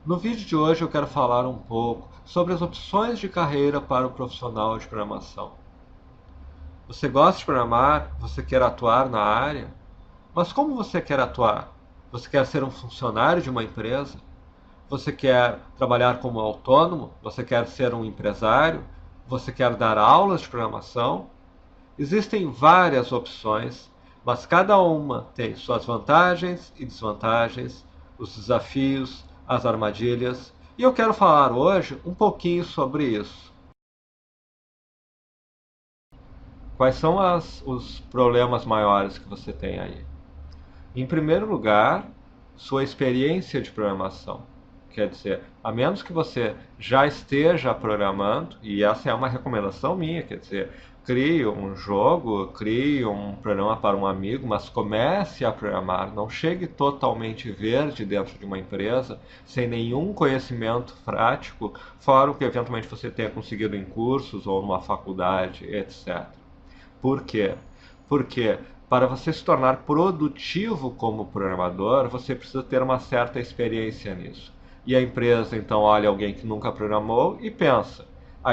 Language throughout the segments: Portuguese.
No vídeo de hoje eu quero falar um pouco sobre as opções de carreira para o profissional de programação. Você gosta de programar? Você quer atuar na área? Mas como você quer atuar? Você quer ser um funcionário de uma empresa? Você quer trabalhar como autônomo? Você quer ser um empresário? Você quer dar aulas de programação? Existem várias opções, mas cada uma tem suas vantagens e desvantagens, os desafios, as armadilhas, e eu quero falar hoje um pouquinho sobre isso. Quais são os problemas maiores que você tem aí? Em primeiro lugar, sua experiência de programação. Quer dizer, a menos que você já esteja programando, e essa é uma recomendação minha, quer dizer, crie um jogo, crie um programa para um amigo, mas comece a programar. Não chegue totalmente verde dentro de uma empresa, sem nenhum conhecimento prático, fora o que eventualmente você tenha conseguido em cursos ou numa faculdade, etc. Por quê? Porque para você se tornar produtivo como programador, você precisa ter uma certa experiência nisso. E a empresa então olha alguém que nunca programou e pensa: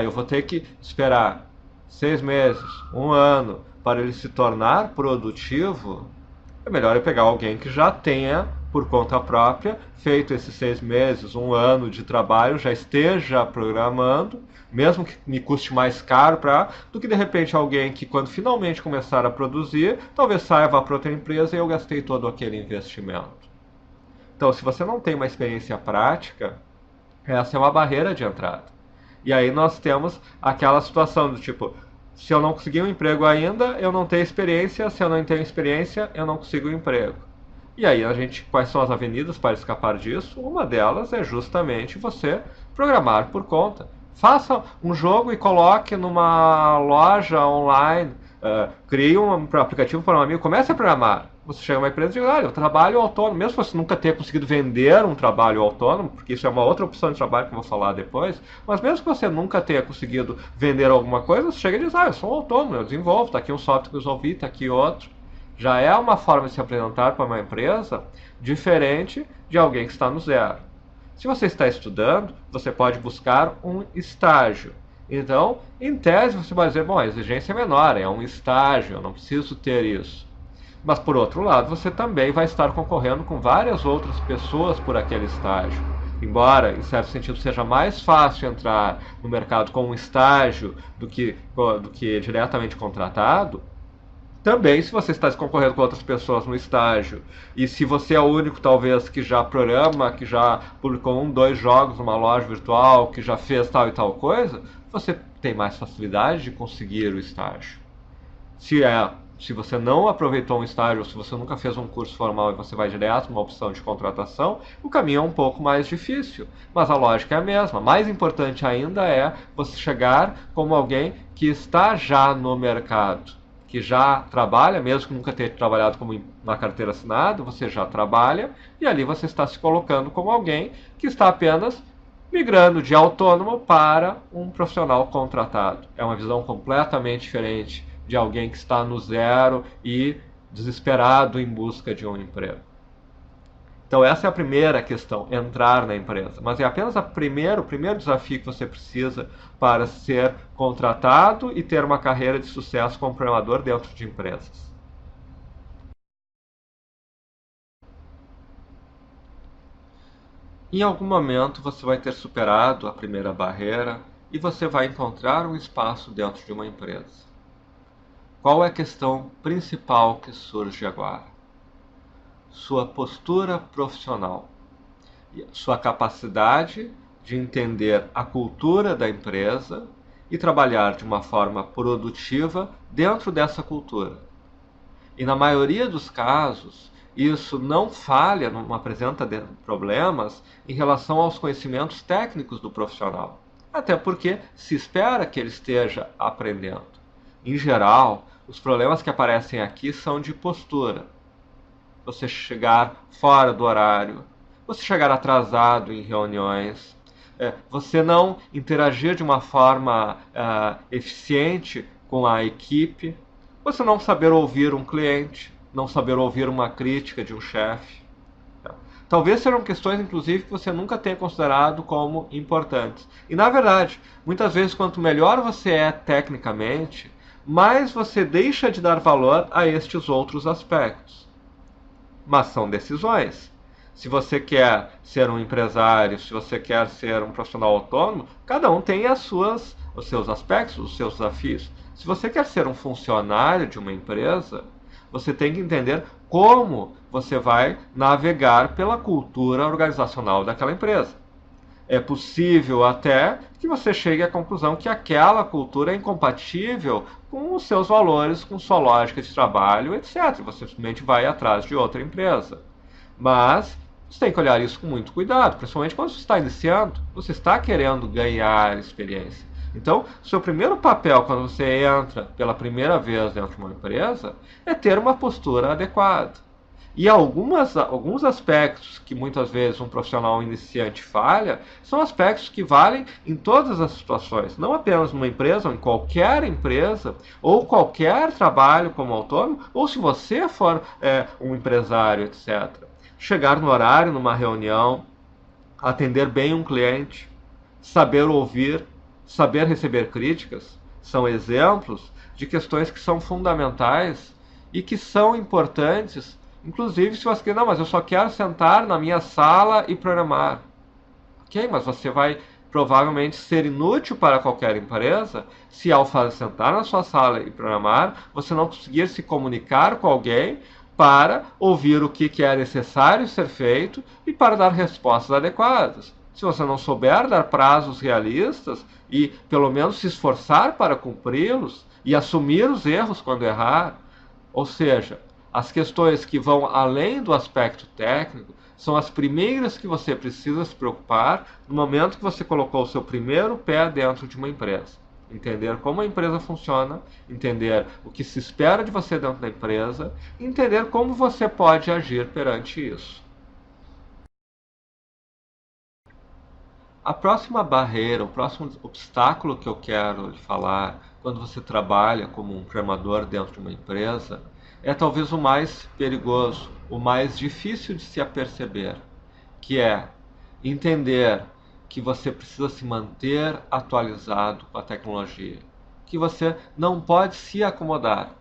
eu vou ter que esperar 6 meses, um ano para ele se tornar produtivo. É melhor eu pegar alguém que já tenha, por conta própria, feito esses 6 meses, um ano de trabalho, já esteja programando, mesmo que me custe mais caro do que de repente alguém que, quando finalmente começar a produzir, talvez saia vá para outra empresa e eu gastei todo aquele investimento. Então, se você não tem uma experiência prática, essa é uma barreira de entrada. E aí nós temos aquela situação do tipo: se eu não conseguir um emprego ainda, eu não tenho experiência, se eu não tenho experiência, eu não consigo um emprego. E aí quais são as avenidas para escapar disso? Uma delas é justamente você programar por conta. Faça um jogo e coloque numa loja online. Crie um aplicativo para um amigo, comece a programar. Você chega a uma empresa e diz: olha, eu trabalho autônomo. Mesmo se você nunca tenha conseguido vender um trabalho autônomo, porque isso é uma outra opção de trabalho que eu vou falar depois, mas mesmo que você nunca tenha conseguido vender alguma coisa, você chega e diz: eu sou um autônomo, eu desenvolvo, está aqui um software que eu resolvi, está aqui outro. Já é uma forma de se apresentar para uma empresa diferente de alguém que está no zero. Se você está estudando, você pode buscar um estágio. Então, em tese, você vai dizer: bom, a exigência é menor, é um estágio, eu não preciso ter isso. Mas, por outro lado, você também vai estar concorrendo com várias outras pessoas por aquele estágio. Embora, em certo sentido, seja mais fácil entrar no mercado com um estágio do que diretamente contratado, também, se você está concorrendo com outras pessoas no estágio, e se você é o único, talvez, que já programa, que já publicou um, dois jogos numa loja virtual, que já fez tal e tal coisa, você tem mais facilidade de conseguir o estágio. Se é, se você não aproveitou um estágio, ou se você nunca fez um curso formal e você vai direto numa opção de contratação, o caminho é um pouco mais difícil. Mas a lógica é a mesma. Mais importante ainda é você chegar como alguém que está já no mercado, que já trabalha, mesmo que nunca tenha trabalhado como na carteira assinada, você já trabalha, e ali você está se colocando como alguém que está apenas migrando de autônomo para um profissional contratado. É uma visão completamente diferente de alguém que está no zero e desesperado em busca de um emprego. Então essa é a primeira questão, entrar na empresa. Mas é apenas o primeiro desafio que você precisa para ser contratado e ter uma carreira de sucesso como programador dentro de empresas. Em algum momento você vai ter superado a primeira barreira e você vai encontrar um espaço dentro de uma empresa. Qual é a questão principal que surge agora? Sua postura profissional, sua capacidade de entender a cultura da empresa e trabalhar de uma forma produtiva dentro dessa cultura. E na maioria dos casos, isso não falha, não apresenta problemas em relação aos conhecimentos técnicos do profissional. Até porque se espera que ele esteja aprendendo. Em geral, os problemas que aparecem aqui são de postura. Você chegar fora do horário, você chegar atrasado em reuniões, você não interagir de uma forma eficiente com a equipe, você não saber ouvir um cliente, não saber ouvir uma crítica de um chefe. Talvez sejam questões, inclusive, que você nunca tenha considerado como importantes. E, na verdade, muitas vezes, quanto melhor você é tecnicamente, mais você deixa de dar valor a estes outros aspectos. Mas são decisões. Se você quer ser um empresário, se você quer ser um profissional autônomo, cada um tem os seus aspectos, os seus desafios. Se você quer ser um funcionário de uma empresa, você tem que entender como você vai navegar pela cultura organizacional daquela empresa. É possível até que você chegue à conclusão que aquela cultura é incompatível com os seus valores, com sua lógica de trabalho, etc. Você simplesmente vai atrás de outra empresa. Mas você tem que olhar isso com muito cuidado, principalmente quando você está iniciando, você está querendo ganhar experiência. Então, seu primeiro papel quando você entra pela primeira vez dentro de uma empresa é ter uma postura adequada. E alguns aspectos que muitas vezes um profissional iniciante falha são aspectos que valem em todas as situações, não apenas numa empresa, ou em qualquer empresa, ou qualquer trabalho como autônomo, ou se você for um empresário, etc. Chegar no horário, numa reunião, atender bem um cliente, saber ouvir, saber receber críticas, são exemplos de questões que são fundamentais e que são importantes. Inclusive, se você quer, não, mas eu só quero sentar na minha sala e programar. Ok, mas você vai provavelmente ser inútil para qualquer empresa se ao sentar na sua sala e programar, você não conseguir se comunicar com alguém para ouvir o que é necessário ser feito e para dar respostas adequadas. Se você não souber dar prazos realistas e pelo menos se esforçar para cumpri-los e assumir os erros quando errar, ou seja, as questões que vão além do aspecto técnico são as primeiras que você precisa se preocupar no momento que você colocou o seu primeiro pé dentro de uma empresa. Entender como a empresa funciona, entender o que se espera de você dentro da empresa, e entender como você pode agir perante isso. A próxima barreira, o próximo obstáculo que eu quero lhe falar quando você trabalha como um programador dentro de uma empresa é talvez o mais perigoso, o mais difícil de se aperceber, que é entender que você precisa se manter atualizado com a tecnologia, que você não pode se acomodar,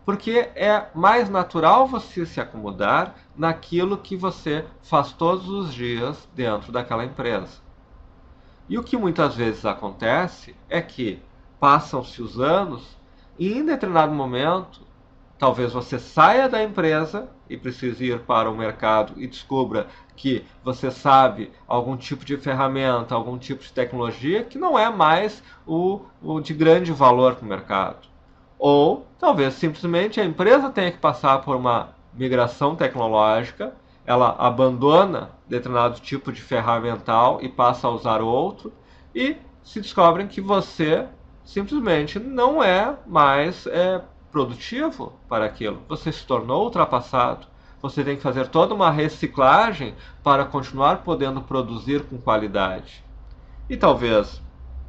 porque é mais natural você se acomodar naquilo que você faz todos os dias dentro daquela empresa. E o que muitas vezes acontece é que passam-se os anos e em determinado momento, talvez você saia da empresa e precise ir para o mercado e descubra que você sabe algum tipo de ferramenta, algum tipo de tecnologia que não é mais o de grande valor para o mercado. Ou talvez simplesmente a empresa tenha que passar por uma migração tecnológica, ela abandona determinado tipo de ferramental e passa a usar outro, e se descobrem que você simplesmente não é mais produtivo para aquilo. Você se tornou ultrapassado. Você tem que fazer toda uma reciclagem para continuar podendo produzir com qualidade. E talvez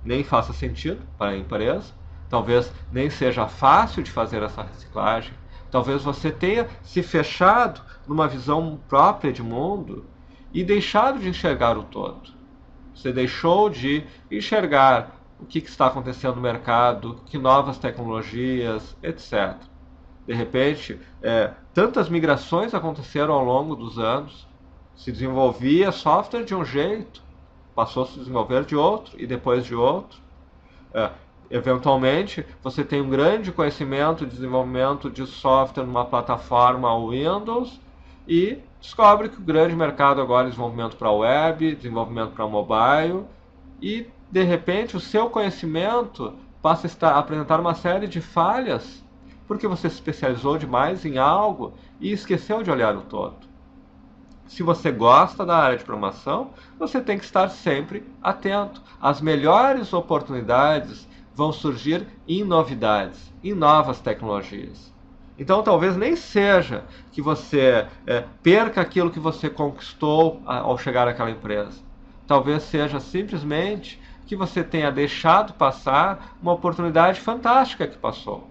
nem faça sentido para a empresa, talvez nem seja fácil de fazer essa reciclagem, talvez você tenha se fechado numa visão própria de mundo e deixado de enxergar o todo. Você deixou de enxergar o que está acontecendo no mercado, que novas tecnologias, etc. De repente, tantas migrações aconteceram ao longo dos anos. Se desenvolvia software de um jeito, passou a se desenvolver de outro e depois de outro. Eventualmente, você tem um grande conhecimento de desenvolvimento de software numa plataforma Windows e descobre que o grande mercado agora é desenvolvimento para web, desenvolvimento para mobile e, de repente, o seu conhecimento passa a apresentar uma série de falhas porque você se especializou demais em algo e esqueceu de olhar o todo. Se você gosta da área de programação, você tem que estar sempre atento. As melhores oportunidades vão surgir em novidades, em novas tecnologias. Então, talvez nem seja que você perca aquilo que você conquistou ao chegar àquela empresa. Talvez seja simplesmente que você tenha deixado passar uma oportunidade fantástica que passou.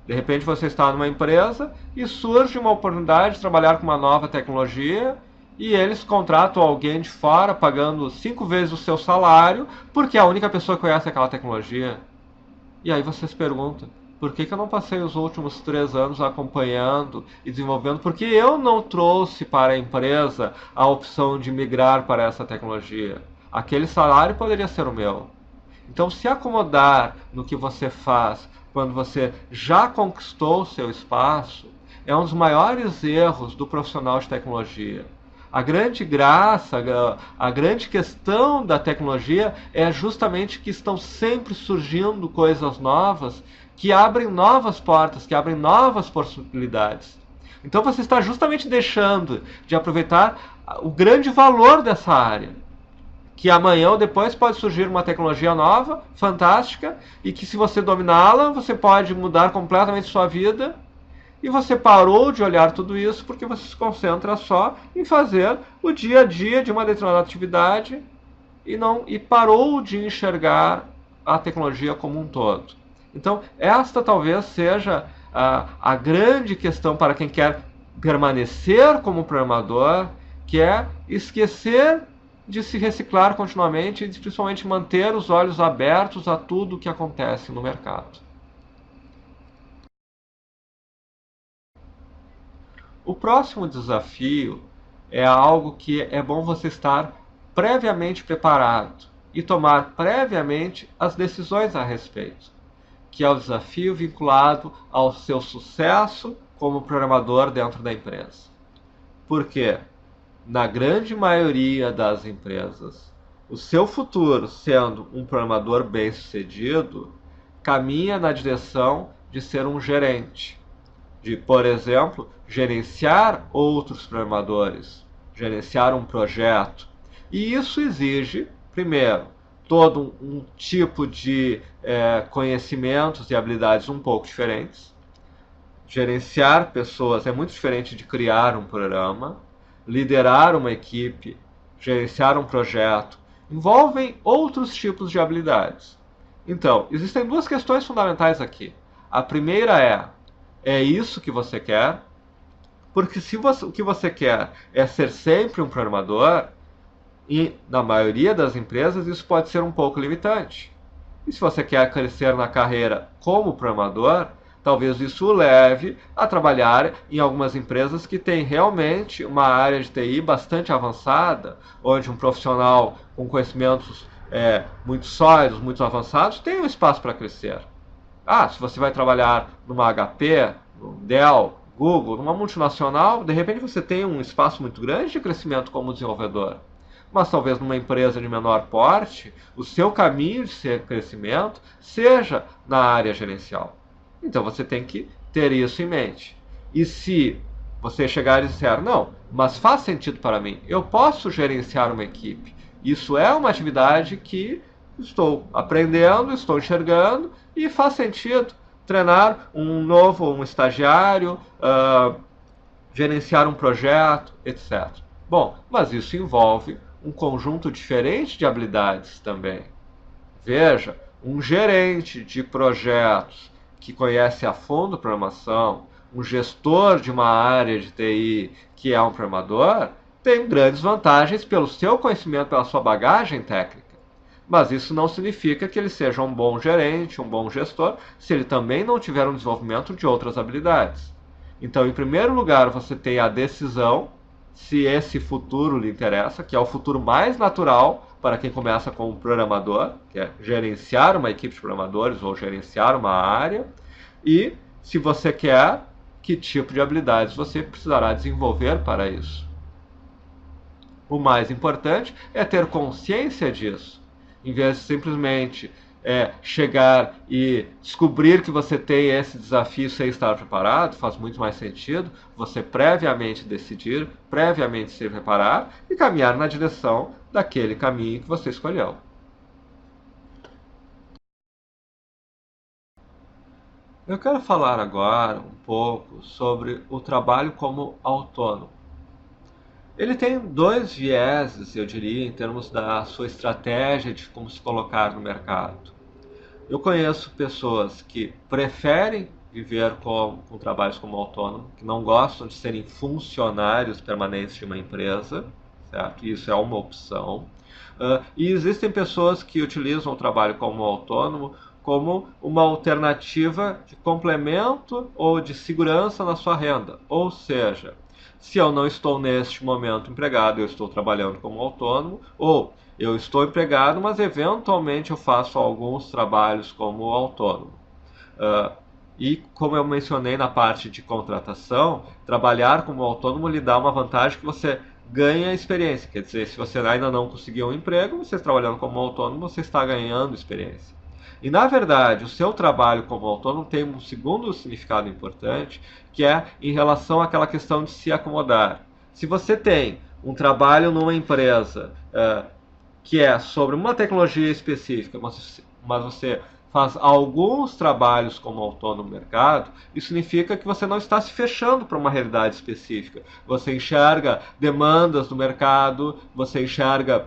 De repente você está numa empresa e surge uma oportunidade de trabalhar com uma nova tecnologia e eles contratam alguém de fora pagando 5 vezes o seu salário porque é a única pessoa que conhece aquela tecnologia. E aí você se pergunta, por que eu não passei os últimos 3 anos acompanhando e desenvolvendo? Por que eu não trouxe para a empresa a opção de migrar para essa tecnologia? Aquele salário poderia ser o meu. Então, se acomodar no que você faz quando você já conquistou o seu espaço é um dos maiores erros do profissional de tecnologia. A grande graça, a grande questão da tecnologia é justamente que estão sempre surgindo coisas novas que abrem novas portas, que abrem novas possibilidades. Então você está justamente deixando de aproveitar o grande valor dessa área, que amanhã ou depois pode surgir uma tecnologia nova, fantástica, e que se você dominá-la, você pode mudar completamente sua vida. E você parou de olhar tudo isso porque você se concentra só em fazer o dia a dia de uma determinada atividade e parou de enxergar a tecnologia como um todo. Então, esta talvez seja a grande questão para quem quer permanecer como programador, que é esquecer de se reciclar continuamente e principalmente manter os olhos abertos a tudo o que acontece no mercado. O próximo desafio é algo que é bom você estar previamente preparado e tomar previamente as decisões a respeito, que é o desafio vinculado ao seu sucesso como programador dentro da empresa. Porque, na grande maioria das empresas, o seu futuro sendo um programador bem-sucedido caminha na direção de ser um gerente, de, por exemplo, gerenciar outros programadores, gerenciar um projeto. E isso exige, primeiro, todo um tipo de conhecimentos e habilidades um pouco diferentes. Gerenciar pessoas é muito diferente de criar um programa, liderar uma equipe, gerenciar um projeto. Envolvem outros tipos de habilidades. Então, existem duas questões fundamentais aqui. A primeira é isso que você quer? Porque se o que você quer é ser sempre um programador, e na maioria das empresas isso pode ser um pouco limitante. E se você quer crescer na carreira como programador, talvez isso o leve a trabalhar em algumas empresas que têm realmente uma área de TI bastante avançada, onde um profissional com conhecimentos muito sólidos, muito avançados, tem um espaço para crescer. Se você vai trabalhar numa HP, no Dell, Google, numa multinacional, de repente você tem um espaço muito grande de crescimento como desenvolvedor. Mas talvez numa empresa de menor porte, o seu caminho de crescimento seja na área gerencial. Então você tem que ter isso em mente. E se você chegar e disser, não, mas faz sentido para mim, eu posso gerenciar uma equipe. Isso é uma atividade que estou aprendendo, estou enxergando e faz sentido treinar um estagiário, gerenciar um projeto, etc. Bom, mas isso envolve um conjunto diferente de habilidades também. Veja, um gerente de projetos que conhece a fundo programação, um gestor de uma área de TI que é um programador, tem grandes vantagens pelo seu conhecimento, pela sua bagagem técnica. Mas isso não significa que ele seja um bom gerente, um bom gestor, se ele também não tiver um desenvolvimento de outras habilidades. Então, em primeiro lugar, você tem a decisão se esse futuro lhe interessa, que é o futuro mais natural para quem começa como programador, que é gerenciar uma equipe de programadores ou gerenciar uma área, e se você quer, que tipo de habilidades você precisará desenvolver para isso. O mais importante é ter consciência disso, em vez de simplesmente chegar e descobrir que você tem esse desafio sem estar preparado. Faz muito mais sentido você previamente decidir, previamente se preparar e caminhar na direção daquele caminho que você escolheu. Eu quero falar agora um pouco sobre o trabalho como autônomo. Ele tem dois vieses, eu diria, em termos da sua estratégia de como se colocar no mercado. Eu conheço pessoas que preferem viver com trabalhos como autônomo, que não gostam de serem funcionários permanentes de uma empresa, certo? Isso é uma opção. E existem pessoas que utilizam o trabalho como autônomo como uma alternativa de complemento ou de segurança na sua renda. Ou seja, se eu não estou neste momento empregado, eu estou trabalhando como autônomo, ou eu estou empregado, mas eventualmente eu faço alguns trabalhos como autônomo. E como eu mencionei na parte de contratação, trabalhar como autônomo lhe dá uma vantagem que você ganha experiência. Quer dizer, se você ainda não conseguiu um emprego, você trabalhando como autônomo, você está ganhando experiência. E na verdade, o seu trabalho como autônomo tem um segundo significado importante, que é em relação àquela questão de se acomodar. Se você tem um trabalho numa empresa que é sobre uma tecnologia específica, mas você faz alguns trabalhos como autônomo no mercado, isso significa que você não está se fechando para uma realidade específica. Você enxerga demandas do mercado, você enxerga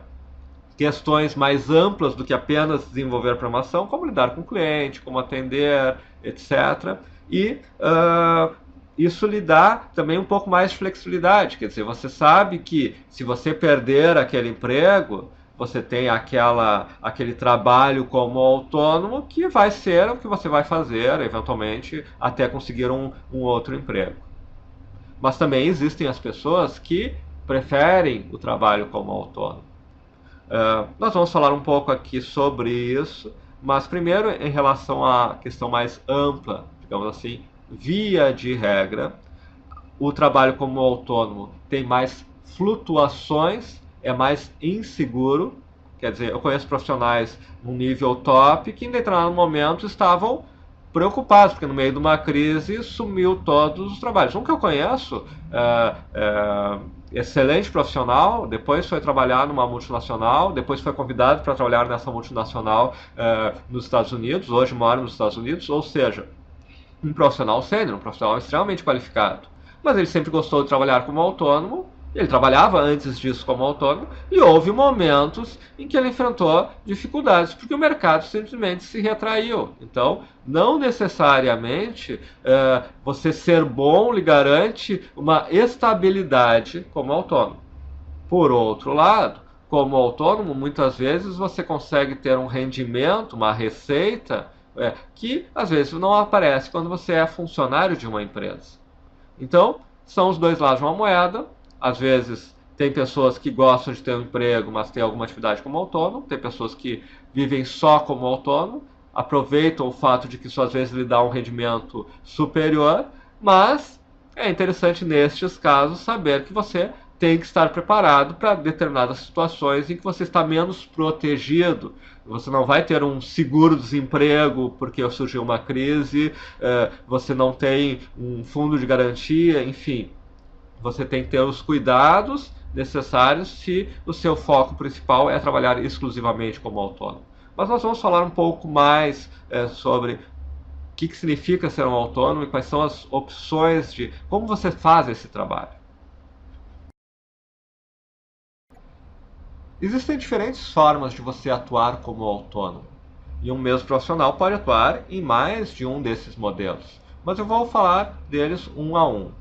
questões mais amplas do que apenas desenvolver programação, como lidar com o cliente, como atender, etc. E isso lhe dá também um pouco mais de flexibilidade. Quer dizer, você sabe que se você perder aquele emprego, você tem aquele trabalho como autônomo que vai ser o que você vai fazer, eventualmente, até conseguir um outro emprego. Mas também existem as pessoas que preferem o trabalho como autônomo. Nós vamos falar um pouco aqui sobre isso, mas primeiro em relação à questão mais ampla, digamos assim, via de regra, o trabalho como autônomo tem mais flutuações, é mais inseguro. Quer dizer, eu conheço profissionais num nível top que em determinado momento estavam preocupados, porque no meio de uma crise sumiu todos os trabalhos. Um que eu conheço, excelente profissional, depois foi trabalhar numa multinacional, depois foi convidado para trabalhar nessa multinacional nos Estados Unidos, hoje mora nos Estados Unidos, ou seja, um profissional sênior, um profissional extremamente qualificado. Mas ele sempre gostou de trabalhar como autônomo, ele trabalhava antes disso como autônomo, e houve momentos em que ele enfrentou dificuldades, porque o mercado simplesmente se retraiu. Então, não necessariamente você ser bom lhe garante uma estabilidade como autônomo. Por outro lado, como autônomo, muitas vezes você consegue ter um rendimento, uma receita, que às vezes não aparece quando você é funcionário de uma empresa. Então, são os dois lados de uma moeda. Às vezes, tem pessoas que gostam de ter um emprego, mas tem alguma atividade como autônomo. Tem pessoas que vivem só como autônomo, aproveitam o fato de que isso às vezes lhe dá um rendimento superior, mas é interessante nestes casos saber que você tem que estar preparado para determinadas situações em que você está menos protegido. Você não vai ter um seguro-desemprego porque surgiu uma crise, você não tem um fundo de garantia, enfim. Você tem que ter os cuidados necessários se o seu foco principal é trabalhar exclusivamente como autônomo. Mas nós vamos falar um pouco mais sobre o que significa ser um autônomo e quais são as opções de como você faz esse trabalho. Existem diferentes formas de você atuar como autônomo. E um mesmo profissional pode atuar em mais de um desses modelos. Mas eu vou falar deles um a um.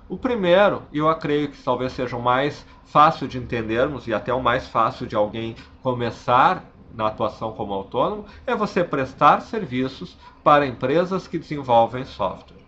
O primeiro, e eu creio que talvez seja o mais fácil de entendermos e até o mais fácil de alguém começar na atuação como autônomo, é você prestar serviços para empresas que desenvolvem software.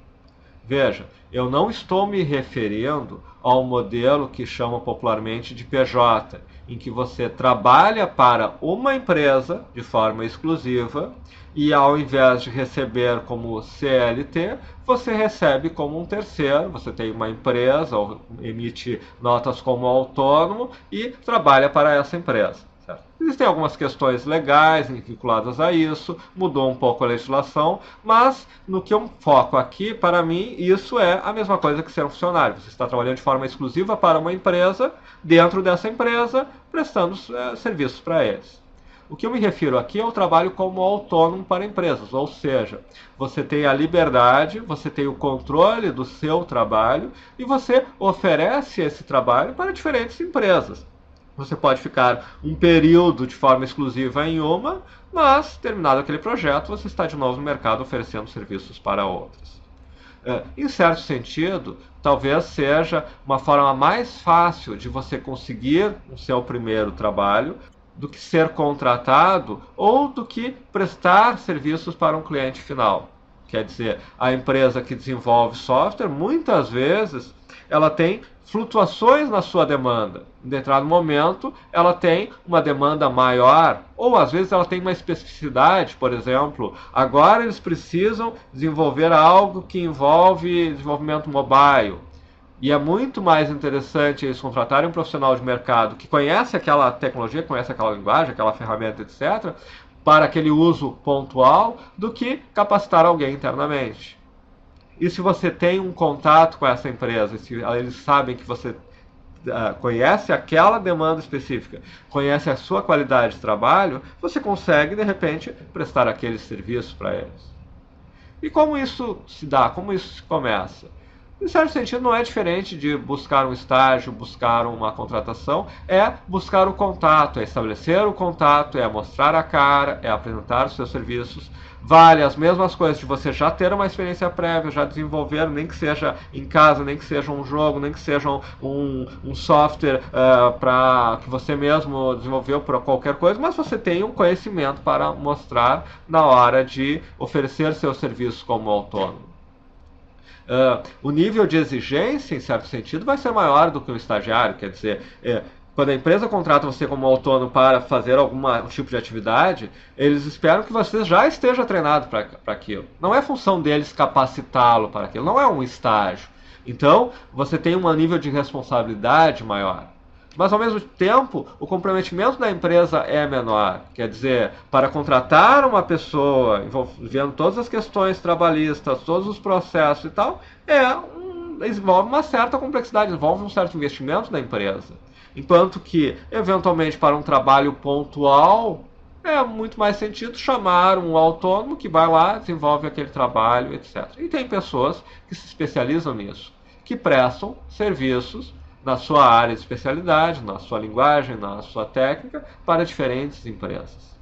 Veja, eu não estou me referindo ao modelo que chamam popularmente de PJ, em que você trabalha para uma empresa de forma exclusiva e ao invés de receber como CLT, você recebe como um terceiro, você tem uma empresa ou emite notas como autônomo e trabalha para essa empresa. Certo? Existem algumas questões legais vinculadas a isso, mudou um pouco a legislação, mas no que eu foco aqui, para mim, isso é a mesma coisa que ser um funcionário. Você está trabalhando de forma exclusiva para uma empresa, dentro dessa empresa, prestando serviços para eles. O que eu me refiro aqui é o trabalho como autônomo para empresas, ou seja, você tem a liberdade, você tem o controle do seu trabalho e você oferece esse trabalho para diferentes empresas. Você pode ficar um período de forma exclusiva em uma, mas, terminado aquele projeto, você está de novo no mercado oferecendo serviços para outras. Em certo sentido, talvez seja uma forma mais fácil de você conseguir o seu primeiro trabalho do que ser contratado ou do que prestar serviços para um cliente final. Quer dizer, a empresa que desenvolve software, muitas vezes, ela tem flutuações na sua demanda. Em determinado momento, ela tem uma demanda maior, ou às vezes ela tem uma especificidade, por exemplo, agora eles precisam desenvolver algo que envolve desenvolvimento mobile. E é muito mais interessante eles contratarem um profissional de mercado que conhece aquela tecnologia, conhece aquela linguagem, aquela ferramenta, etc., para aquele uso pontual, do que capacitar alguém internamente. E se você tem um contato com essa empresa, se eles sabem que você conhece aquela demanda específica, conhece a sua qualidade de trabalho, você consegue, de repente, prestar aquele serviço para eles. E como isso se dá? Como isso se começa? Em certo sentido, não é diferente de buscar um estágio, buscar uma contratação, é buscar o contato, é estabelecer o contato, é mostrar a cara, é apresentar os seus serviços. Vale as mesmas coisas de você já ter uma experiência prévia, já desenvolver, nem que seja em casa, nem que seja um jogo, nem que seja um software para que você mesmo desenvolveu para qualquer coisa, mas você tem um conhecimento para mostrar na hora de oferecer seus serviços como autônomo. O nível de exigência, em certo sentido, vai ser maior do que o estagiário. Quer dizer, quando a empresa contrata você como autônomo para fazer algum tipo de atividade, eles esperam que você já esteja treinado para aquilo. Não é função deles capacitá-lo para aquilo, não é um estágio. Então, você tem um nível de responsabilidade maior. Mas, ao mesmo tempo, o comprometimento da empresa é menor. Quer dizer, para contratar uma pessoa, envolvendo todas as questões trabalhistas, todos os processos e tal, envolve uma certa complexidade, envolve um certo investimento da empresa. Enquanto que, eventualmente, para um trabalho pontual, é muito mais sentido chamar um autônomo que vai lá, desenvolve aquele trabalho, etc. E tem pessoas que se especializam nisso, que prestam serviços na sua área de especialidade, na sua linguagem, na sua técnica, para diferentes empresas.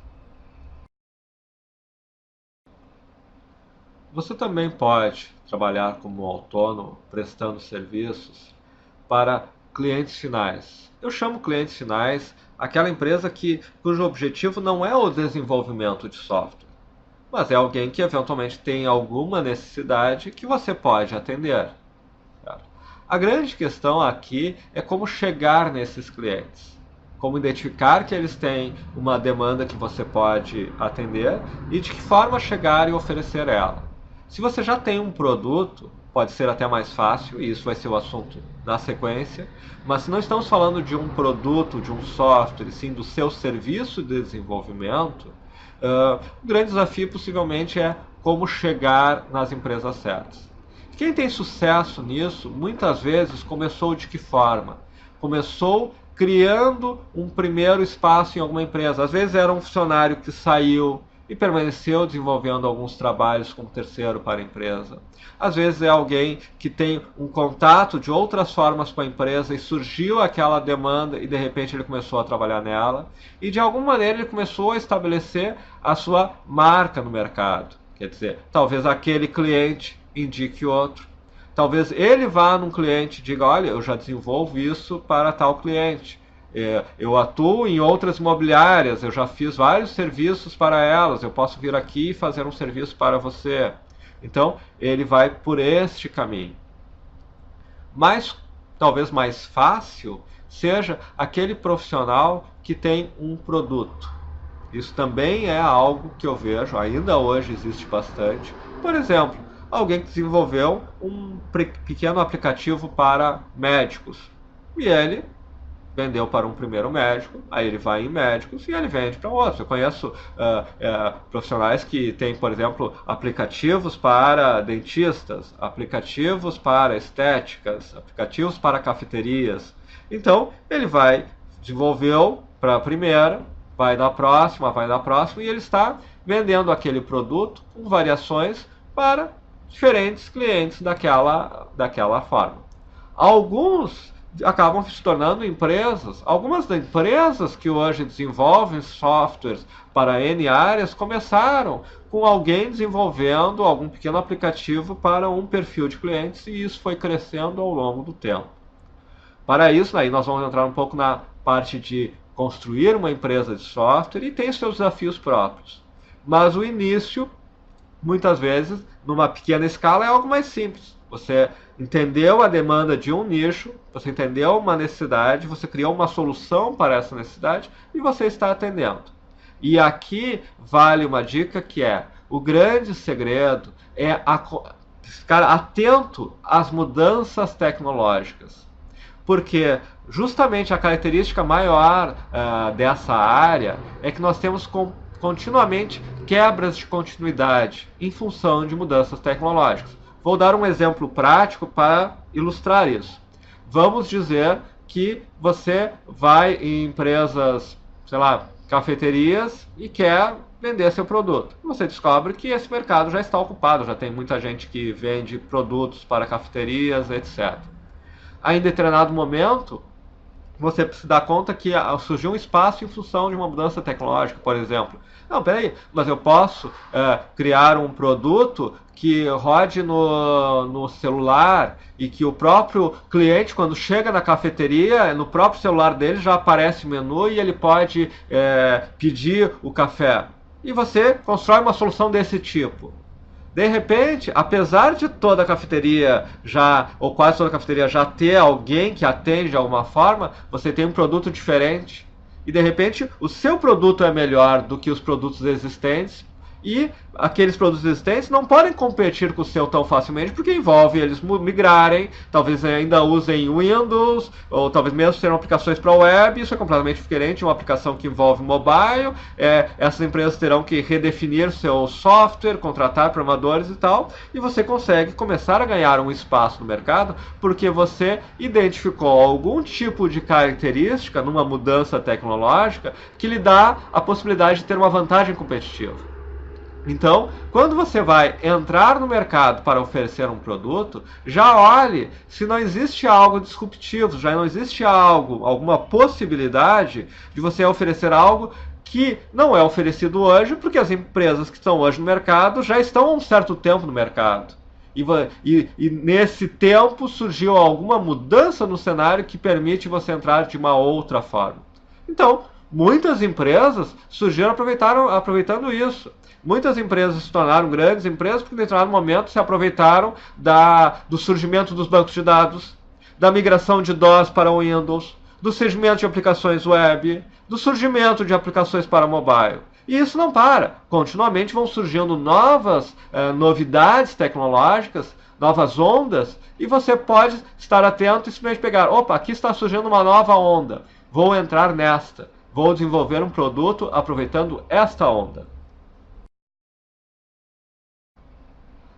Você também pode trabalhar como autônomo, prestando serviços para clientes finais. Eu chamo clientes finais aquela empresa cujo objetivo não é o desenvolvimento de software, mas é alguém que eventualmente tem alguma necessidade que você pode atender. A grande questão aqui é como chegar nesses clientes, como identificar que eles têm uma demanda que você pode atender e de que forma chegar e oferecer ela. Se você já tem um produto, pode ser até mais fácil, e isso vai ser o assunto na sequência, mas se não estamos falando de um produto, de um software, e sim do seu serviço de desenvolvimento, o grande desafio possivelmente é como chegar nas empresas certas. Quem tem sucesso nisso, muitas vezes, começou de que forma? Começou criando um primeiro espaço em alguma empresa. Às vezes era um funcionário que saiu e permaneceu desenvolvendo alguns trabalhos como terceiro para a empresa. Às vezes é alguém que tem um contato de outras formas com a empresa e surgiu aquela demanda e de repente ele começou a trabalhar nela. E de alguma maneira ele começou a estabelecer a sua marca no mercado. Quer dizer, talvez aquele cliente indique outro. Talvez ele vá num cliente e diga, olha, eu já desenvolvo isso para tal cliente. Eu atuo em outras imobiliárias, eu já fiz vários serviços para elas, eu posso vir aqui e fazer um serviço para você. Então, ele vai por este caminho. Mas, talvez mais fácil, seja aquele profissional que tem um produto. Isso também é algo que eu vejo, ainda hoje existe bastante. Por exemplo, alguém que desenvolveu um pequeno aplicativo para médicos. E ele vendeu para um primeiro médico, aí ele vai em médicos e ele vende para outros. Eu conheço profissionais que têm, por exemplo, aplicativos para dentistas, aplicativos para estéticas, aplicativos para cafeterias. Então, ele desenvolveu para a primeira, vai na próxima e ele está vendendo aquele produto com variações para diferentes clientes daquela forma. Alguns acabam se tornando empresas. Algumas das empresas que hoje desenvolvem softwares para N áreas começaram com alguém desenvolvendo algum pequeno aplicativo para um perfil de clientes e isso foi crescendo ao longo do tempo. Para isso, aí nós vamos entrar um pouco na parte de construir uma empresa de software e tem seus desafios próprios. Mas o início, muitas vezes, numa pequena escala, é algo mais simples. Você entendeu a demanda de um nicho, você entendeu uma necessidade, você criou uma solução para essa necessidade e você está atendendo. E aqui vale uma dica que é, o grande segredo é ficar atento às mudanças tecnológicas. Porque justamente a característica maior dessa área é que nós temos continuamente quebras de continuidade em função de mudanças tecnológicas. Vou dar um exemplo prático para ilustrar isso. Vamos dizer que você vai em empresas, sei lá, cafeterias e quer vender seu produto. Você descobre que esse mercado já está ocupado, já tem muita gente que vende produtos para cafeterias, etc. Aí, em determinado momento, você se dá conta que surgiu um espaço em função de uma mudança tecnológica, por exemplo. Não, peraí, mas eu posso criar um produto que rode no celular e que o próprio cliente, quando chega na cafeteria, no próprio celular dele já aparece o menu e ele pode pedir o café. E você constrói uma solução desse tipo. De repente, apesar de toda a cafeteria ou quase toda a cafeteria já ter alguém que atende de alguma forma, você tem um produto diferente. E de repente, o seu produto é melhor do que os produtos existentes. E aqueles produtos existentes não podem competir com o seu tão facilmente, porque envolve eles migrarem, talvez ainda usem Windows, ou talvez mesmo serão aplicações para web, isso é completamente diferente de uma aplicação que envolve mobile. Essas empresas terão que redefinir seu software, contratar programadores e tal, e você consegue começar a ganhar um espaço no mercado, porque você identificou algum tipo de característica numa mudança tecnológica que lhe dá a possibilidade de ter uma vantagem competitiva. Então, quando você vai entrar no mercado para oferecer um produto, já olhe se não existe algo disruptivo, já não existe alguma possibilidade de você oferecer algo que não é oferecido hoje, porque as empresas que estão hoje no mercado já estão há um certo tempo no mercado. E nesse tempo surgiu alguma mudança no cenário que permite você entrar de uma outra forma. Então, muitas empresas surgiram aproveitando isso. Muitas empresas se tornaram grandes empresas porque, em determinado momento, se aproveitaram do surgimento dos bancos de dados, da migração de DOS para o Windows, do surgimento de aplicações web, do surgimento de aplicações para mobile. E isso não para. Continuamente vão surgindo novas novidades tecnológicas, novas ondas, e você pode estar atento e simplesmente pegar, opa, aqui está surgindo uma nova onda, vou entrar nesta, vou desenvolver um produto aproveitando esta onda.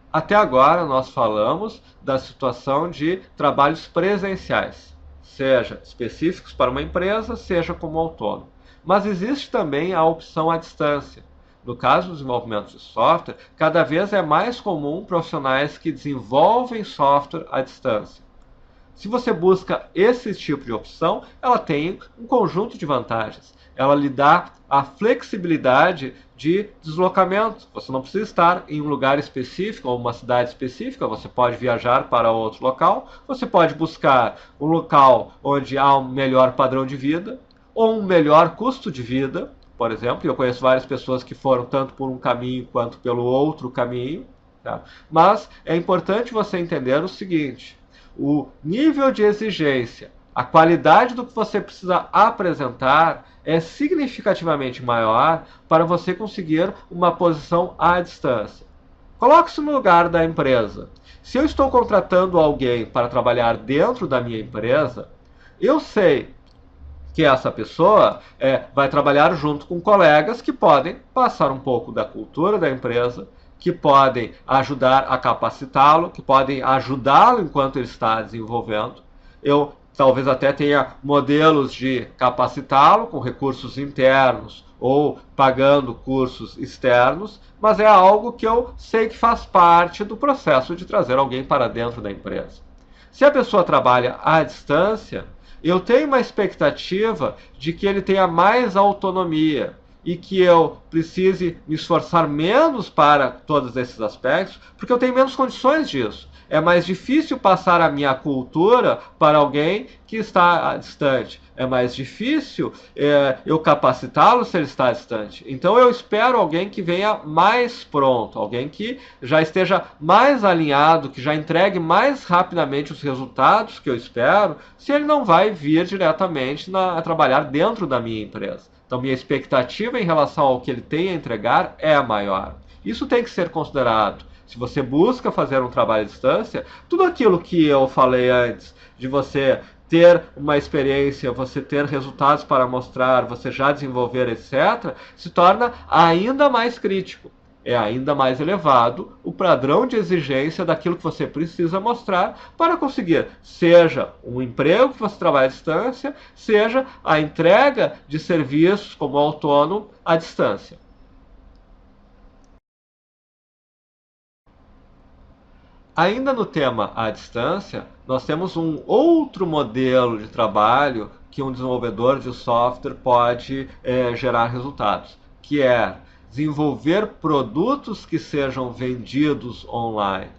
Até agora nós falamos da situação de trabalhos presenciais, seja específicos para uma empresa, seja como autônomo. Mas existe também a opção à distância. No caso do desenvolvimento de software, cada vez é mais comum profissionais que desenvolvem software à distância. Se você busca esse tipo de opção, ela tem um conjunto de vantagens. Ela lhe dá a flexibilidade de deslocamento. Você não precisa estar em um lugar específico ou uma cidade específica, você pode viajar para outro local, você pode buscar um local onde há um melhor padrão de vida ou um melhor custo de vida, por exemplo. Eu conheço várias pessoas que foram tanto por um caminho quanto pelo outro caminho. Tá? Mas é importante você entender o seguinte: o nível de exigência, a qualidade do que você precisa apresentar é significativamente maior para você conseguir uma posição à distância. Coloque-se no lugar da empresa. Se eu estou contratando alguém para trabalhar dentro da minha empresa, eu sei que essa pessoa vai trabalhar junto com colegas que podem passar um pouco da cultura da empresa, que podem ajudar a capacitá-lo, que podem ajudá-lo enquanto ele está desenvolvendo. Eu talvez até tenha modelos de capacitá-lo com recursos internos ou pagando cursos externos, mas é algo que eu sei que faz parte do processo de trazer alguém para dentro da empresa. Se a pessoa trabalha à distância, eu tenho uma expectativa de que ele tenha mais autonomia e que eu precise me esforçar menos para todos esses aspectos, porque eu tenho menos condições disso. É mais difícil passar a minha cultura para alguém que está distante. É mais difícil eu capacitá-lo se ele está distante. Então eu espero alguém que venha mais pronto, alguém que já esteja mais alinhado, que já entregue mais rapidamente os resultados que eu espero, se ele não vai vir diretamente a trabalhar dentro da minha empresa. Então minha expectativa em relação ao que ele tem a entregar é maior. Isso tem que ser considerado. Se você busca fazer um trabalho à distância, tudo aquilo que eu falei antes, de você ter uma experiência, você ter resultados para mostrar, você já desenvolver, etc., se torna ainda mais crítico. É ainda mais elevado o padrão de exigência daquilo que você precisa mostrar para conseguir, seja um emprego que você trabalha à distância, seja a entrega de serviços como autônomo à distância. Ainda no tema à distância, nós temos um outro modelo de trabalho que um desenvolvedor de software pode gerar resultados, que é desenvolver produtos que sejam vendidos online,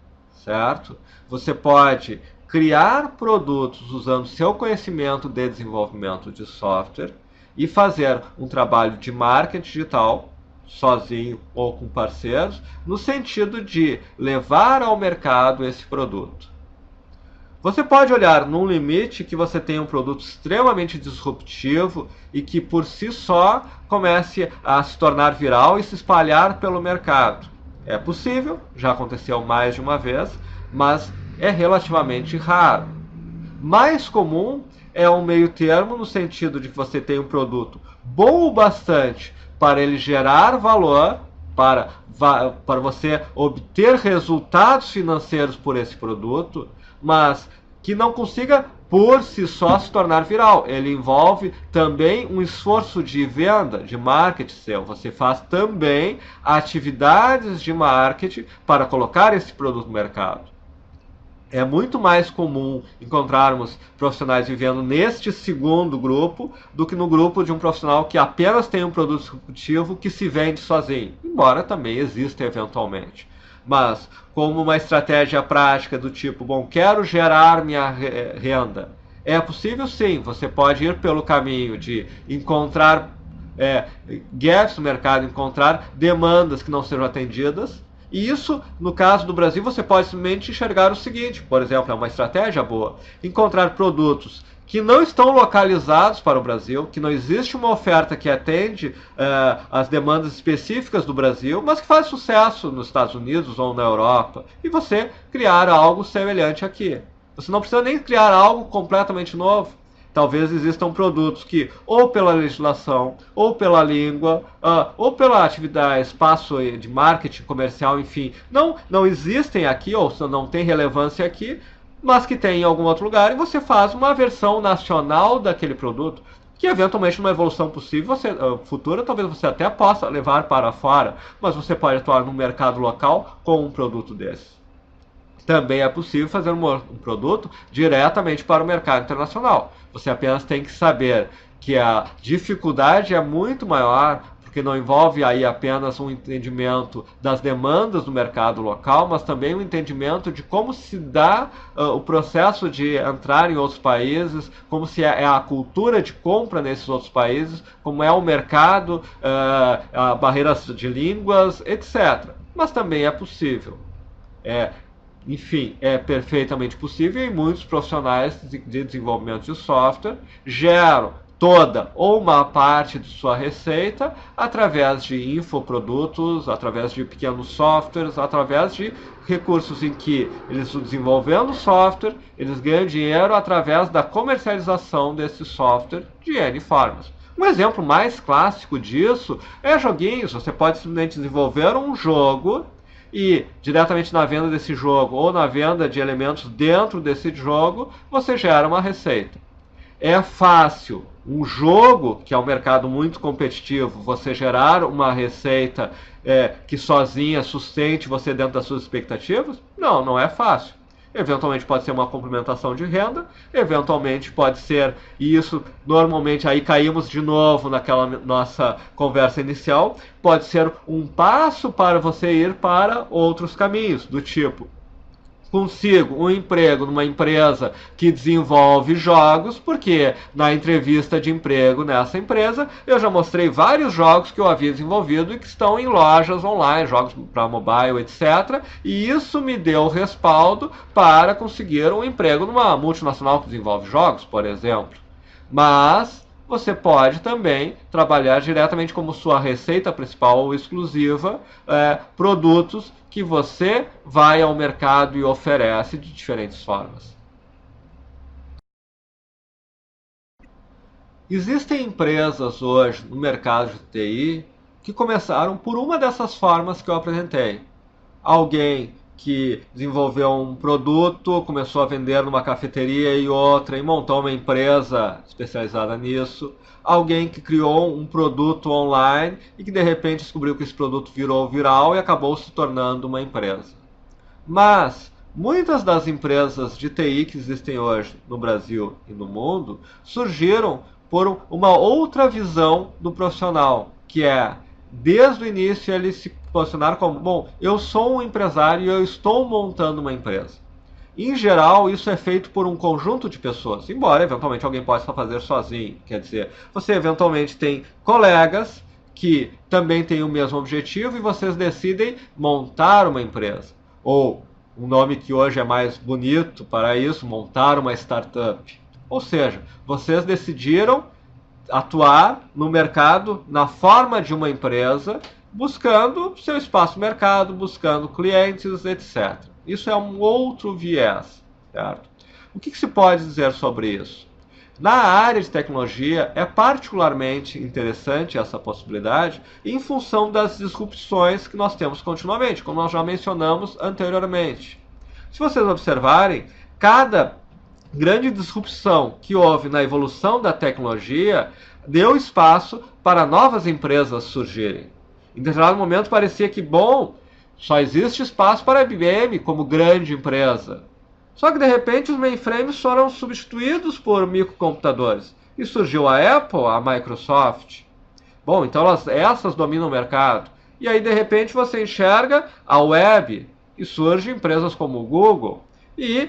certo? Você pode criar produtos usando seu conhecimento de desenvolvimento de software e fazer um trabalho de marketing digital sozinho ou com parceiros, no sentido de levar ao mercado esse produto. Você pode olhar num limite que você tem um produto extremamente disruptivo e que por si só comece a se tornar viral e se espalhar pelo mercado. É possível, já aconteceu mais de uma vez, mas é relativamente raro. Mais comum é um meio termo no sentido de que você tem um produto bom o bastante para ele gerar valor, para você obter resultados financeiros por esse produto, mas que não consiga por si só se tornar viral. Ele envolve também um esforço de venda, de marketing seu. Você faz também atividades de marketing para colocar esse produto no mercado. É muito mais comum encontrarmos profissionais vivendo neste segundo grupo do que no grupo de um profissional que apenas tem um produto disruptivo que se vende sozinho, embora também exista eventualmente. Mas como uma estratégia prática do tipo, bom, quero gerar minha renda, é possível sim, você pode ir pelo caminho de encontrar gaps no mercado, encontrar demandas que não sejam atendidas. E isso, no caso do Brasil, você pode simplesmente enxergar o seguinte, por exemplo, é uma estratégia boa, encontrar produtos que não estão localizados para o Brasil, que não existe uma oferta que atende às demandas específicas do Brasil, mas que faz sucesso nos Estados Unidos ou na Europa, e você criar algo semelhante aqui. Você não precisa nem criar algo completamente novo. Talvez existam produtos que, ou pela legislação, ou pela língua, ou pela atividade, espaço de marketing comercial, enfim, não existem aqui, ou não tem relevância aqui, mas que tem em algum outro lugar, e você faz uma versão nacional daquele produto, que eventualmente numa evolução possível, futura, talvez você até possa levar para fora, mas você pode atuar no mercado local com um produto desse. Também é possível fazer um produto diretamente para o mercado internacional. Você apenas tem que saber que a dificuldade é muito maior, porque não envolve aí apenas um entendimento das demandas do mercado local, mas também um entendimento de como se dá o processo de entrar em outros países, como se é a cultura de compra nesses outros países, como é o mercado, barreiras de línguas, etc. Mas também é possível. Enfim, é perfeitamente possível e muitos profissionais de desenvolvimento de software geram toda ou uma parte de sua receita através de infoprodutos, através de pequenos softwares, através de recursos em que eles desenvolvendo software, eles ganham dinheiro através da comercialização desse software de N formas. Um exemplo mais clássico disso é joguinhos. Você pode simplesmente desenvolver um jogo e diretamente na venda desse jogo ou na venda de elementos dentro desse jogo, você gera uma receita. É fácil um jogo, que é um mercado muito competitivo, você gerar uma receita que sozinha sustente você dentro das suas expectativas? Não, não é fácil. Eventualmente pode ser uma complementação de renda, eventualmente pode ser, e isso normalmente aí caímos de novo naquela nossa conversa inicial, pode ser um passo para você ir para outros caminhos, do tipo, consigo um emprego numa empresa que desenvolve jogos, porque na entrevista de emprego nessa empresa eu já mostrei vários jogos que eu havia desenvolvido e que estão em lojas online, jogos para mobile, etc. E isso me deu respaldo para conseguir um emprego numa multinacional que desenvolve jogos, por exemplo. Mas você pode também trabalhar diretamente como sua receita principal ou exclusiva produtos que você vai ao mercado e oferece de diferentes formas. Existem empresas hoje no mercado de TI que começaram por uma dessas formas que eu apresentei. Alguém que desenvolveu um produto, começou a vender numa cafeteria e outra e montou uma empresa especializada nisso. Alguém que criou um produto online e que de repente descobriu que esse produto virou viral e acabou se tornando uma empresa. Mas muitas das empresas de TI que existem hoje no Brasil e no mundo surgiram por uma outra visão do profissional, que é, desde o início, ele se posicionar como, bom, eu sou um empresário e eu estou montando uma empresa. Em geral, isso é feito por um conjunto de pessoas, embora eventualmente alguém possa fazer sozinho. Quer dizer, você eventualmente tem colegas que também têm o mesmo objetivo e vocês decidem montar uma empresa. Ou, um nome que hoje é mais bonito para isso, montar uma startup. Ou seja, vocês decidiram atuar no mercado na forma de uma empresa, buscando seu espaço no mercado, buscando clientes, etc. Isso é um outro viés, certo? O que se pode dizer sobre isso? Na área de tecnologia, é particularmente interessante essa possibilidade em função das disrupções que nós temos continuamente, como nós já mencionamos anteriormente. Se vocês observarem, cada grande disrupção que houve na evolução da tecnologia deu espaço para novas empresas surgirem. Em determinado momento parecia que, bom, só existe espaço para a IBM como grande empresa. Só que de repente os mainframes foram substituídos por microcomputadores. E surgiu a Apple, a Microsoft. Bom, então essas dominam o mercado. E aí de repente você enxerga a web e surgem empresas como o Google e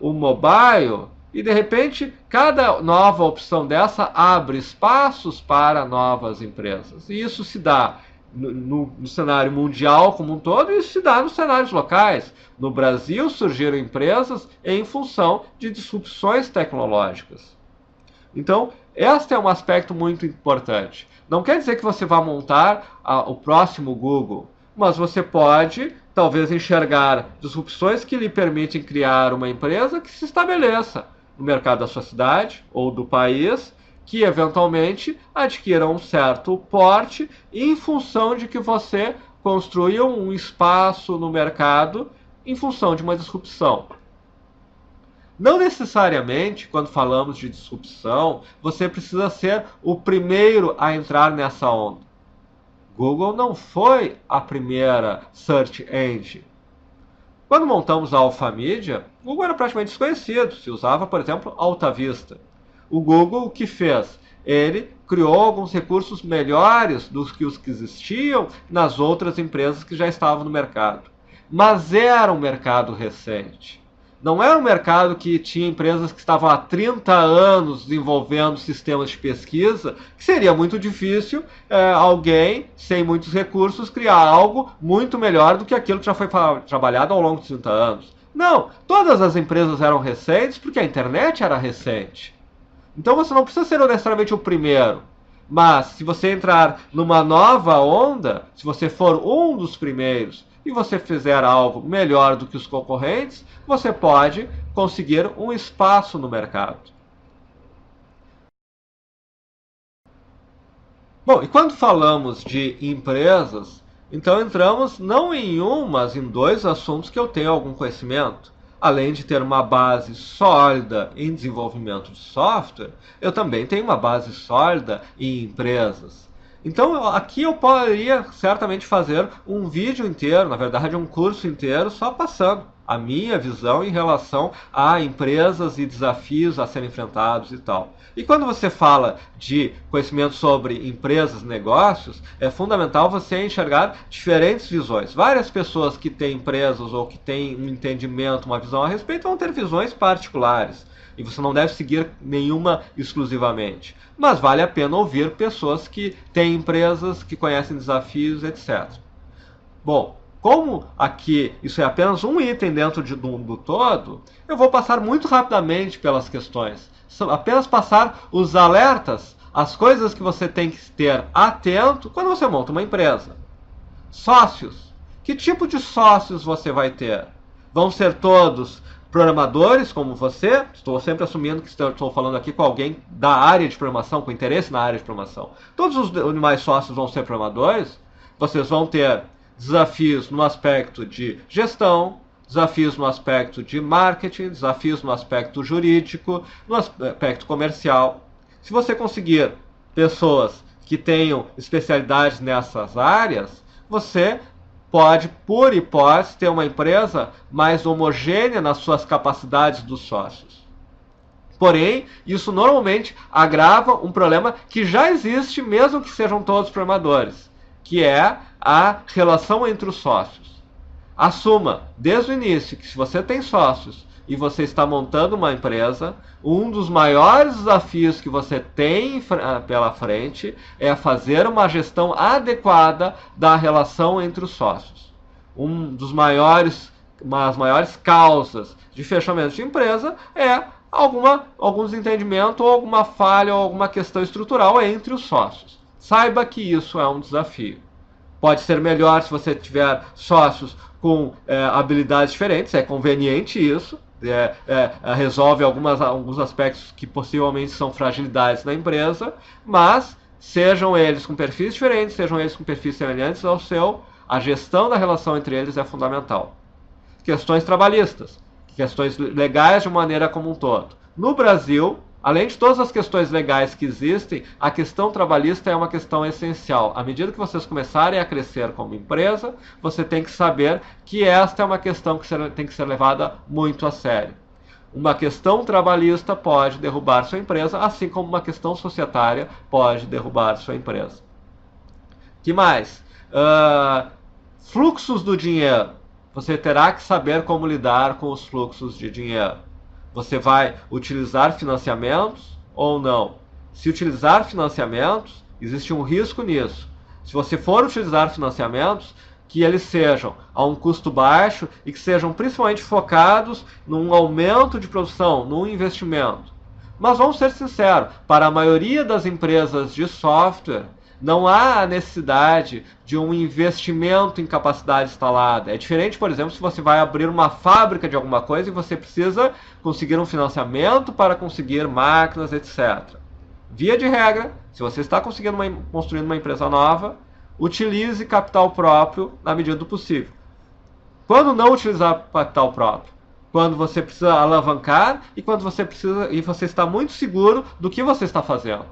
o mobile. E de repente cada nova opção dessa abre espaços para novas empresas. E isso se dá no cenário mundial como um todo, e isso se dá nos cenários locais. No Brasil surgiram empresas em função de disrupções tecnológicas. Então, este é um aspecto muito importante. Não quer dizer que você vá montar o próximo Google, mas você pode, talvez, enxergar disrupções que lhe permitem criar uma empresa que se estabeleça no mercado da sua cidade ou do país, que eventualmente adquira um certo porte em função de que você construiu um espaço no mercado em função de uma disrupção. Não necessariamente, quando falamos de disrupção, você precisa ser o primeiro a entrar nessa onda. Google não foi a primeira search engine. Quando montamos a Alphamedia, Google era praticamente desconhecido. Se usava, por exemplo, Alta Vista. O Google, o que fez? Ele criou alguns recursos melhores do que os que existiam nas outras empresas que já estavam no mercado. Mas era um mercado recente. Não era um mercado que tinha empresas que estavam há 30 anos desenvolvendo sistemas de pesquisa, que seria muito difícil alguém, sem muitos recursos, criar algo muito melhor do que aquilo que já foi trabalhado ao longo de 30 anos. Não, todas as empresas eram recentes porque a internet era recente. Então você não precisa ser necessariamente o primeiro. Mas se você entrar numa nova onda, se você for um dos primeiros e você fizer algo melhor do que os concorrentes, você pode conseguir um espaço no mercado. Bom, e quando falamos de empresas, então entramos não em um, mas em dois assuntos que eu tenho algum conhecimento. Além de ter uma base sólida em desenvolvimento de software, eu também tenho uma base sólida em empresas. Então aqui eu poderia certamente fazer um vídeo inteiro, na verdade um curso inteiro, só passando a minha visão em relação a empresas e desafios a serem enfrentados e tal. E quando você fala de conhecimento sobre empresas, negócios, é fundamental você enxergar diferentes visões. Várias pessoas que têm empresas ou que têm um entendimento, uma visão a respeito, vão ter visões particulares. E você não deve seguir nenhuma exclusivamente. Mas vale a pena ouvir pessoas que têm empresas, que conhecem desafios, etc. Bom, como aqui isso é apenas um item dentro do todo, eu vou passar muito rapidamente pelas questões. Apenas passar os alertas, as coisas que você tem que ter atento quando você monta uma empresa. Sócios. Que tipo de sócios você vai ter? Vão ser todos programadores como você? Estou sempre assumindo que estou falando aqui com alguém da área de programação, com interesse na área de programação. Todos os demais sócios vão ser programadores? Vocês vão ter desafios no aspecto de gestão, desafios no aspecto de marketing, desafios no aspecto jurídico, no aspecto comercial. Se você conseguir pessoas que tenham especialidades nessas áreas, você pode, por hipótese, ter uma empresa mais homogênea nas suas capacidades dos sócios. Porém, isso normalmente agrava um problema que já existe, mesmo que sejam todos programadores, que é a relação entre os sócios. Assuma, desde o início, que se você tem sócios e você está montando uma empresa, um dos maiores desafios que você tem pela frente é fazer uma gestão adequada da relação entre os sócios. Uma das maiores causas de fechamento de empresa é algum desentendimento, ou alguma falha, ou alguma questão estrutural entre os sócios. Saiba que isso é um desafio. Pode ser melhor se você tiver sócios com habilidades diferentes, é conveniente isso, resolve alguns aspectos que possivelmente são fragilidades na empresa, mas sejam eles com perfis diferentes, sejam eles com perfis semelhantes ao seu, a gestão da relação entre eles é fundamental. Questões trabalhistas, questões legais de maneira como um todo. No Brasil, além de todas as questões legais que existem, a questão trabalhista é uma questão essencial. À medida que vocês começarem a crescer como empresa, você tem que saber que esta é uma questão que tem que ser levada muito a sério. Uma questão trabalhista pode derrubar sua empresa, assim como uma questão societária pode derrubar sua empresa. Que mais? Fluxos do dinheiro. Você terá que saber como lidar com os fluxos de dinheiro. Você vai utilizar financiamentos ou não? Se utilizar financiamentos, existe um risco nisso. Se você for utilizar financiamentos, que eles sejam a um custo baixo e que sejam principalmente focados num aumento de produção, num investimento. Mas vamos ser sinceros, para a maioria das empresas de software, não há a necessidade de um investimento em capacidade instalada. É diferente, por exemplo, se você vai abrir uma fábrica de alguma coisa e você precisa conseguir um financiamento para conseguir máquinas, etc. Via de regra, se você está construindo uma empresa nova, utilize capital próprio na medida do possível. Quando não utilizar capital próprio? Quando você precisa alavancar e quando você está muito seguro do que você está fazendo.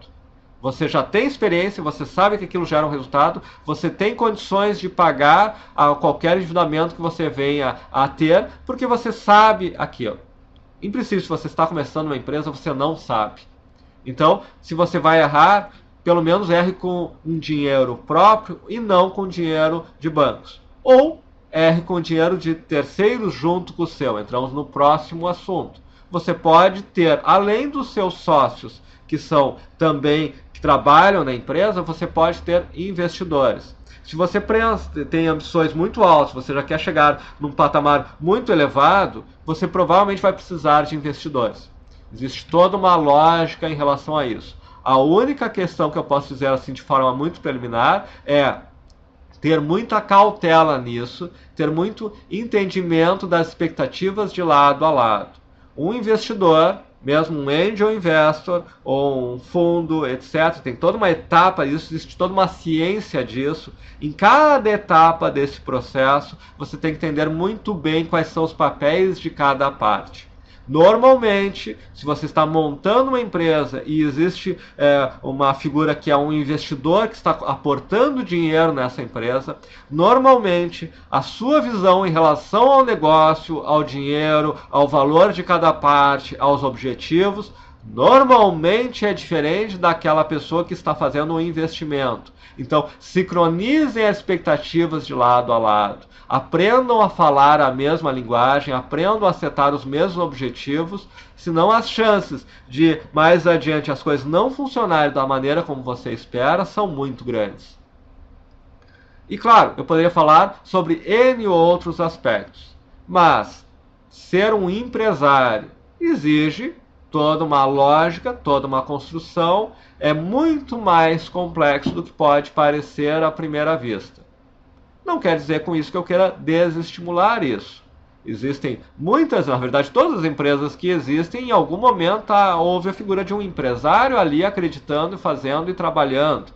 Você já tem experiência, você sabe que aquilo gera um resultado, você tem condições de pagar a qualquer endividamento que você venha a ter, porque você sabe aquilo. Em princípio, se você está começando uma empresa, você não sabe. Então, se você vai errar, pelo menos erre com um dinheiro próprio e não com dinheiro de bancos. Ou erre com dinheiro de terceiros junto com o seu. Entramos no próximo assunto. Você pode ter, além dos seus sócios, que são também que trabalham na empresa, você pode ter investidores. Se você tem ambições muito altas, você já quer chegar num patamar muito elevado, você provavelmente vai precisar de investidores. Existe toda uma lógica em relação a isso. A única questão que eu posso dizer assim de forma muito preliminar é ter muita cautela nisso, ter muito entendimento das expectativas de lado a lado. Um investidor, mesmo um angel investor ou um fundo, etc., tem toda uma etapa disso, existe toda uma ciência disso. Em cada etapa desse processo, você tem que entender muito bem quais são os papéis de cada parte. Normalmente, se você está montando uma empresa e existe uma figura que é um investidor que está aportando dinheiro nessa empresa, normalmente a sua visão em relação ao negócio, ao dinheiro, ao valor de cada parte, aos objetivos, normalmente é diferente daquela pessoa que está fazendo um investimento. Então, sincronizem as expectativas de lado a lado. Aprendam a falar a mesma linguagem, aprendam a setar os mesmos objetivos, senão as chances de mais adiante as coisas não funcionarem da maneira como você espera são muito grandes. E claro, eu poderia falar sobre N outros aspectos, mas ser um empresário exige toda uma lógica, toda uma construção, é muito mais complexo do que pode parecer à primeira vista. Não quer dizer com isso que eu queira desestimular isso. Existem muitas, na verdade, todas as empresas que existem, em algum momento houve a figura de um empresário ali acreditando, fazendo e trabalhando.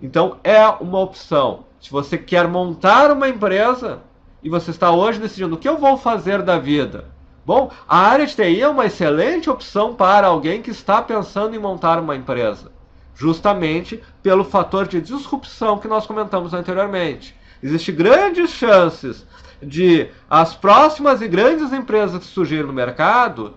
Então é uma opção. Se você quer montar uma empresa e você está hoje decidindo o que eu vou fazer da vida, bom, a área de TI é uma excelente opção para alguém que está pensando em montar uma empresa, justamente pelo fator de disrupção que nós comentamos anteriormente. Existem grandes chances de as próximas e grandes empresas que surgirem no mercado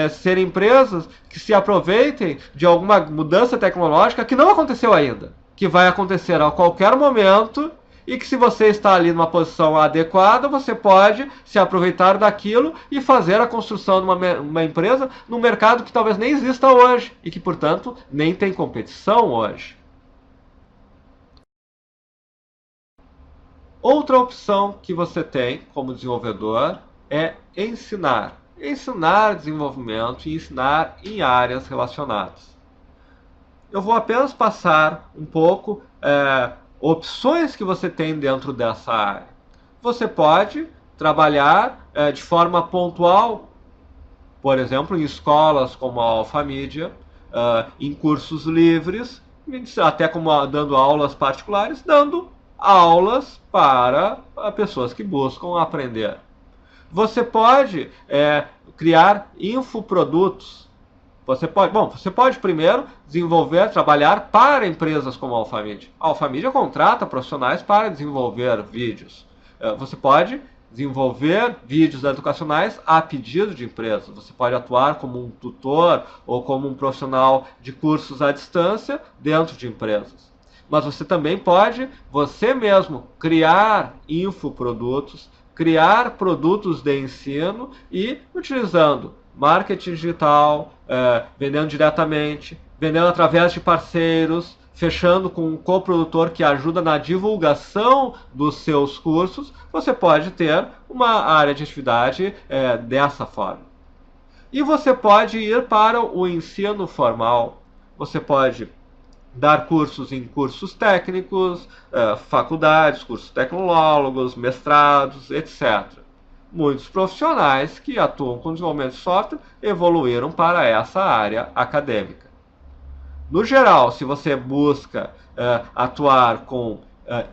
serem empresas que se aproveitem de alguma mudança tecnológica que não aconteceu ainda, que vai acontecer a qualquer momento e que, se você está ali numa posição adequada, você pode se aproveitar daquilo e fazer a construção de uma empresa num mercado que talvez nem exista hoje e que, portanto, nem tem competição hoje. Outra opção que você tem como desenvolvedor é ensinar. Ensinar desenvolvimento e ensinar em áreas relacionadas. Eu vou apenas passar um pouco opções que você tem dentro dessa área. Você pode trabalhar de forma pontual, por exemplo, em escolas como a Alfamídia, em cursos livres, até como dando aulas particulares, dando aulas para pessoas que buscam aprender. Você pode criar infoprodutos. Você pode primeiro desenvolver, trabalhar para empresas como a Alfamídia. A Alfamídia contrata profissionais para desenvolver vídeos. Você pode desenvolver vídeos educacionais a pedido de empresas. Você pode atuar como um tutor ou como um profissional de cursos à distância dentro de empresas. Mas você também pode, você mesmo, criar infoprodutos, criar produtos de ensino e utilizando marketing digital, vendendo diretamente, vendendo através de parceiros, fechando com um coprodutor que ajuda na divulgação dos seus cursos, você pode ter uma área de atividade dessa forma. E você pode ir para o ensino formal. Você pode dar cursos em cursos técnicos, faculdades, cursos tecnólogos, mestrados, etc. Muitos profissionais que atuam com desenvolvimento de software evoluíram para essa área acadêmica. No geral, se você busca atuar com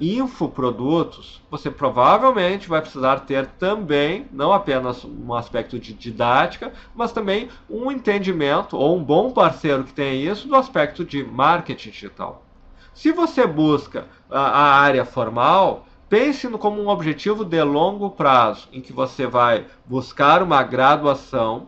infoprodutos, você provavelmente vai precisar ter também, não apenas um aspecto de didática, mas também um entendimento, ou um bom parceiro que tenha isso, do aspecto de marketing digital. Se você busca a área formal, pense como um objetivo de longo prazo, em que você vai buscar uma graduação,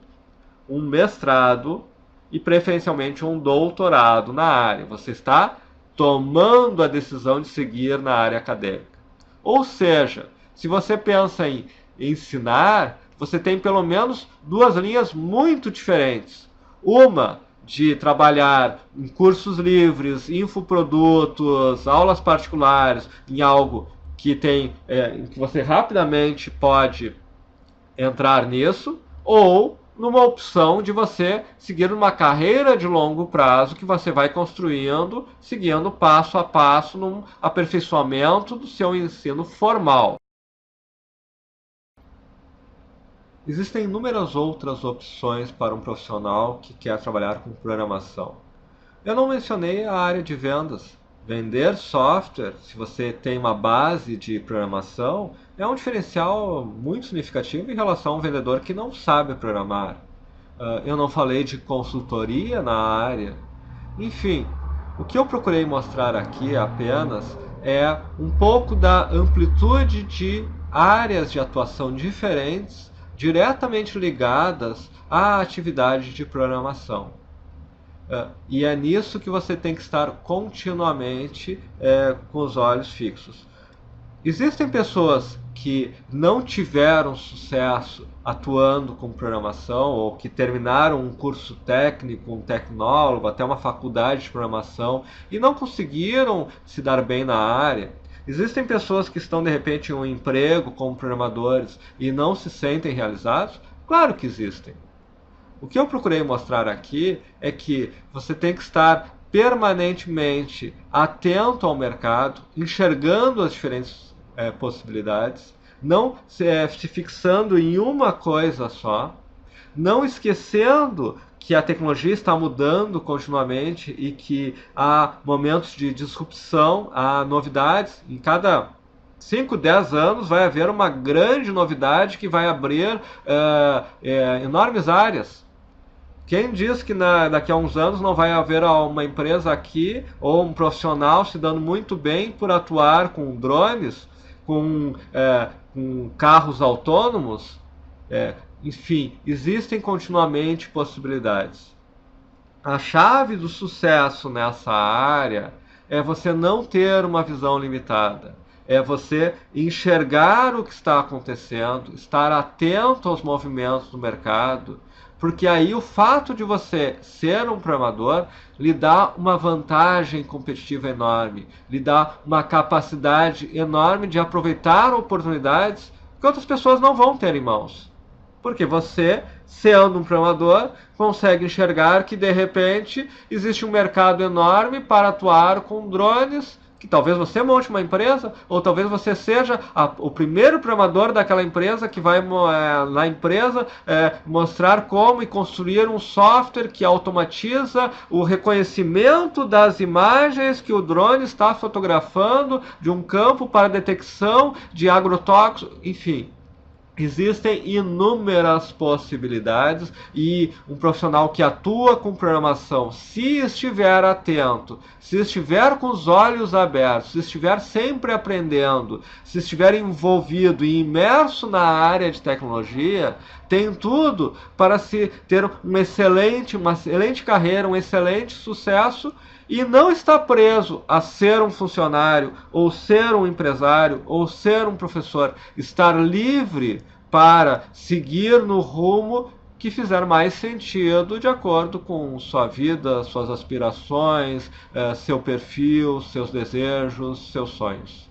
um mestrado e preferencialmente um doutorado na área. Você está tomando a decisão de seguir na área acadêmica. Ou seja, se você pensa em ensinar, você tem pelo menos duas linhas muito diferentes. Uma de trabalhar em cursos livres, infoprodutos, aulas particulares, em algo que em que você rapidamente pode entrar nisso, ou numa opção de você seguir uma carreira de longo prazo que você vai construindo, seguindo passo a passo num aperfeiçoamento do seu ensino formal. Existem inúmeras outras opções para um profissional que quer trabalhar com programação. Eu não mencionei a área de vendas. Vender software, se você tem uma base de programação, é um diferencial muito significativo em relação a um vendedor que não sabe programar. Eu não falei de consultoria na área. Enfim, o que eu procurei mostrar aqui apenas é um pouco da amplitude de áreas de atuação diferentes, diretamente ligadas à atividade de programação. E é nisso que você tem que estar continuamente com os olhos fixos. Existem pessoas que não tiveram sucesso atuando com programação ou que terminaram um curso técnico, um tecnólogo, até uma faculdade de programação e não conseguiram se dar bem na área. Existem pessoas que estão de repente em um emprego como programadores e não se sentem realizados? Claro que existem. O que eu procurei mostrar aqui é que você tem que estar permanentemente atento ao mercado, enxergando as diferentes possibilidades, não se fixando em uma coisa só, não esquecendo que a tecnologia está mudando continuamente e que há momentos de disrupção, há novidades. Em cada 5, 10 anos vai haver uma grande novidade que vai abrir enormes áreas. Quem diz que daqui a uns anos não vai haver uma empresa aqui ou um profissional se dando muito bem por atuar com drones, com carros autônomos? Enfim, existem continuamente possibilidades. A chave do sucesso nessa área é você não ter uma visão limitada. É você enxergar o que está acontecendo, estar atento aos movimentos do mercado, porque aí o fato de você ser um programador lhe dá uma vantagem competitiva enorme, lhe dá uma capacidade enorme de aproveitar oportunidades que outras pessoas não vão ter em mãos. Porque você, sendo um programador, consegue enxergar que de repente existe um mercado enorme para atuar com drones, que talvez você monte uma empresa, ou talvez você seja o primeiro programador daquela empresa que vai na empresa mostrar como e construir um software que automatiza o reconhecimento das imagens que o drone está fotografando de um campo para detecção de agrotóxicos, enfim. Existem inúmeras possibilidades e um profissional que atua com programação, se estiver atento, se estiver com os olhos abertos, se estiver sempre aprendendo, se estiver envolvido e imerso na área de tecnologia, tem tudo para se ter uma excelente carreira, um excelente sucesso e não está preso a ser um funcionário, ou ser um empresário, ou ser um professor. Estar livre para seguir no rumo que fizer mais sentido de acordo com sua vida, suas aspirações, seu perfil, seus desejos, seus sonhos.